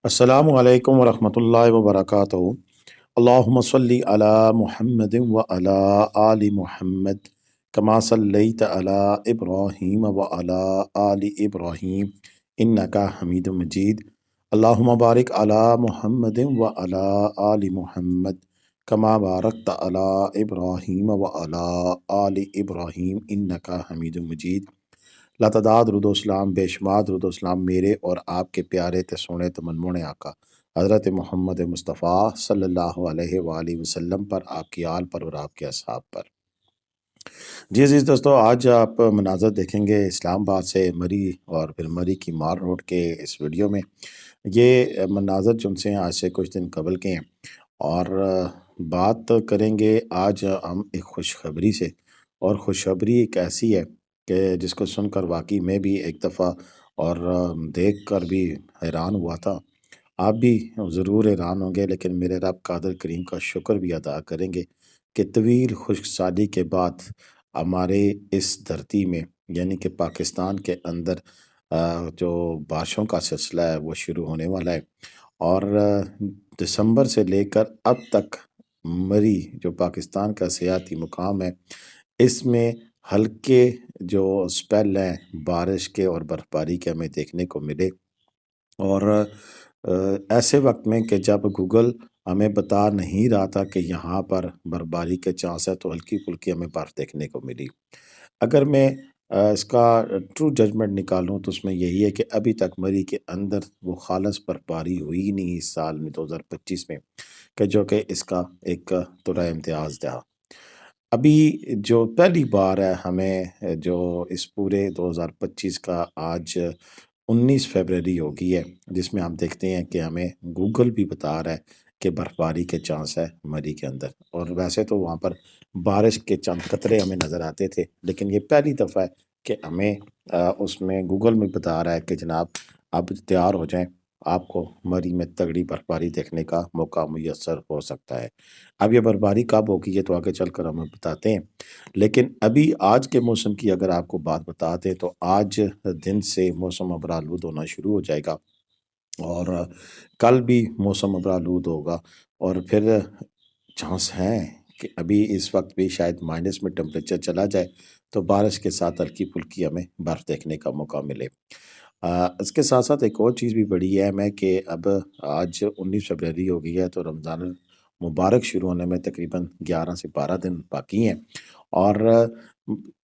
السلام علیکم ورحمۃ اللہ وبرکاتہ۔ اللہم صلی علی محمد وعلی آل محمد کما صلیت علی ابراہیم وعلی آل ابراہیم انکا حمید مجید۔ اللہم بارک علی محمد وعلی آل محمد کما بارکت علی ابراہیم وعلی آل ابراہیم انکا حمید مجید۔ لاتعداد درود و اسلام، بے شمار درود و اسلام میرے اور آپ کے پیارے تے سونے تے منمونے آقا حضرت محمد مصطفیٰ صلی اللہ علیہ وآلہ وسلم پر، آپ کی آل پر اور آپ کے اصحاب پر۔ جی عزیز دوستو، آج آپ مناظر دیکھیں گے اسلام آباد سے مری اور پھر مری کی مار روڈ کے اس ویڈیو میں۔ یہ مناظر جن سے آج سے کچھ دن قبل کے ہیں، اور بات کریں گے آج ہم ایک خوشخبری سے، اور خوشخبری ایک ایسی ہے کہ جس کو سن کر واقعی میں بھی ایک دفعہ اور دیکھ کر بھی حیران ہوا تھا۔ آپ بھی ضرور حیران ہوں گے، لیکن میرے رب قادر کریم کا شکر بھی ادا کریں گے کہ طویل خشک سالی کے بعد ہمارے اس دھرتی میں، یعنی کہ پاکستان کے اندر جو بارشوں کا سلسلہ ہے وہ شروع ہونے والا ہے۔ اور دسمبر سے لے کر اب تک مری جو پاکستان کا سیاحتی مقام ہے، اس میں ہلکے جو سپیل ہیں بارش کے اور برف باری کے ہمیں دیکھنے کو ملے۔ اور ایسے وقت میں کہ جب گوگل ہمیں بتا نہیں رہا تھا کہ یہاں پر برف باری کے چانس ہے، تو ہلکی پھلکی ہمیں برف دیکھنے کو ملی۔ اگر میں اس کا ٹرو ججمنٹ نکالوں تو اس میں یہی ہے کہ ابھی تک مری کے اندر وہ خالص برف باری ہوئی نہیں اس سال میں 2025 میں، کہ جو کہ اس کا ایک طرح امتیاز تھا۔ ابھی جو پہلی بار ہے ہمیں جو اس پورے 2025 کا آج 19 فروری ہو گئی ہے، جس میں ہم دیکھتے ہیں کہ ہمیں گوگل بھی بتا رہا ہے کہ برف باری کے چانس ہے مری کے اندر۔ اور ویسے تو وہاں پر بارش کے چند قطرے ہمیں نظر آتے تھے، لیکن یہ پہلی دفعہ ہے کہ ہمیں اس میں گوگل میں بتا رہا ہے کہ جناب آپ تیار ہو جائیں، آپ کو مری میں تگڑی برف باری دیکھنے کا موقع میسر ہو سکتا ہے۔ اب یہ برف باری کب ہوگی یہ تو آگے چل کر ہمیں بتاتے ہیں، لیکن ابھی آج کے موسم کی اگر آپ کو بات بتاتے تو آج دن سے موسم ابرآلود ہونا شروع ہو جائے گا، اور کل بھی موسم ابرآلود ہوگا، اور پھر چانس ہیں کہ ابھی اس وقت بھی شاید مائنس میں ٹمپریچر چلا جائے تو بارش کے ساتھ ہلکی پھلکی ہمیں برف دیکھنے کا موقع ملے۔ اس کے ساتھ ساتھ ایک اور چیز بھی بڑی ہے میں کہ اب آج 19 فروری ہو گئی ہے، تو رمضان المبارک شروع ہونے میں تقریباً 11 سے 12 دن باقی ہیں، اور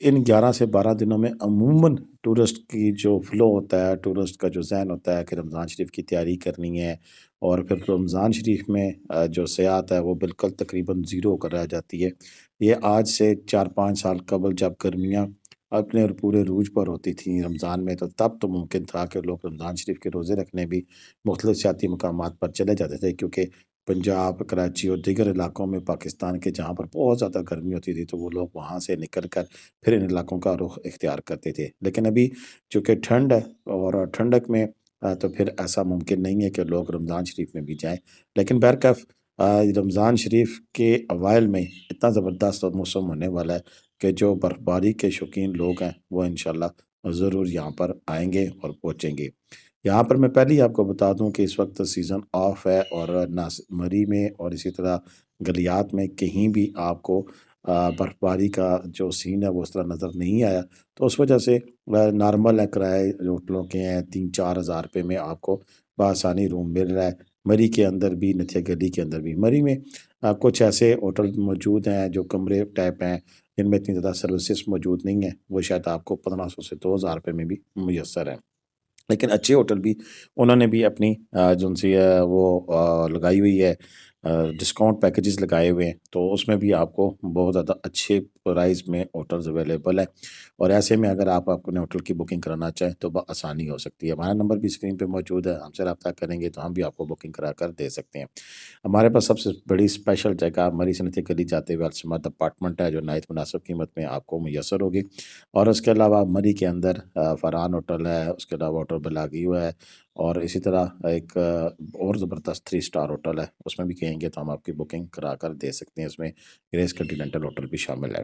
ان 11 سے 12 دنوں میں عموماً ٹورسٹ کی جو فلو ہوتا ہے، ٹورسٹ کا جو ذہن ہوتا ہے کہ رمضان شریف کی تیاری کرنی ہے، اور پھر رمضان شریف میں جو سیاحت ہے وہ بالکل تقریباً زیرو ہو کر رہ جاتی ہے۔ یہ آج سے 4-5 سال قبل جب گرمیاں اپنے اور پورے عروج پر ہوتی تھیں رمضان میں، تو تب تو ممکن تھا کہ لوگ رمضان شریف کے روزے رکھنے بھی مختلف سیاحتی مقامات پر چلے جاتے تھے، کیونکہ پنجاب، کراچی اور دیگر علاقوں میں پاکستان کے جہاں پر بہت زیادہ گرمی ہوتی تھی تو وہ لوگ وہاں سے نکل کر پھر ان علاقوں کا رخ اختیار کرتے تھے۔ لیکن ابھی چونکہ ٹھنڈ ہے اور ٹھنڈک میں تو پھر ایسا ممکن نہیں ہے کہ لوگ رمضان شریف میں بھی جائیں، لیکن بہرکیف رمضان شریف کے اوائل میں اتنا زبردست موسم ہونے والا ہے کہ جو برف باری کے شوقین لوگ ہیں وہ انشاءاللہ ضرور یہاں پر آئیں گے اور پہنچیں گے۔ یہاں پر میں پہلے ہی آپ کو بتا دوں کہ اس وقت سیزن آف ہے، اور نہ مری میں اور اسی طرح گلیات میں کہیں بھی آپ کو برف باری کا جو سین ہے وہ اس طرح نظر نہیں آیا، تو اس وجہ سے نارمل ہے، کرائے ہوٹلوں کے ہیں 3-4 ہزار روپے میں آپ کو بآسانی روم مل رہا ہے، مری کے اندر بھی، نتھیا گلی کے اندر بھی۔ مری میں کچھ ایسے ہوٹل موجود ہیں جو کمرے ٹائپ ہیں جن میں اتنی زیادہ سروسز موجود نہیں ہیں، وہ شاید آپ کو 1500 سے 2000 روپے میں بھی میسر ہیں، لیکن اچھے ہوٹل بھی انہوں نے بھی اپنی جو سی ہے وہ لگائی ہوئی ہے، ڈسکاؤنٹ پیکیجز لگائے ہوئے ہیں، تو اس میں بھی آپ کو بہت زیادہ اچھے پرائز میں ہوٹلز اویلیبل ہیں، اور ایسے میں اگر آپ اپنے ہوٹل کی بکنگ کرانا چاہیں تو آسانی ہو سکتی ہے۔ ہمارا نمبر بھی اسکرین پہ موجود ہے، ہم سے رابطہ کریں گے تو ہم بھی آپ کو بکنگ کرا کر دے سکتے ہیں۔ ہمارے پاس سب سے بڑی اسپیشل جگہ مری سے نتھیا گلی جاتے ہوئے السماد اپارٹمنٹ ہے، جو نہایت مناسب قیمت میں آپ کو میسر ہوگی، اور اس کے علاوہ مری کے اندر فرحان ہوٹل ہے، اس کے علاوہ ہوٹل بلاگیو ہے، اور اسی طرح ایک اور زبردست 3 اسٹار ہوٹل ہے، اس میں بھی کہیں گے تو ہم آپ کی بکنگ کرا کر دے سکتے ہیں، اس میں گریس کنٹیننٹل ہوٹل بھی شامل ہے۔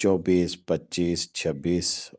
24, 25, 26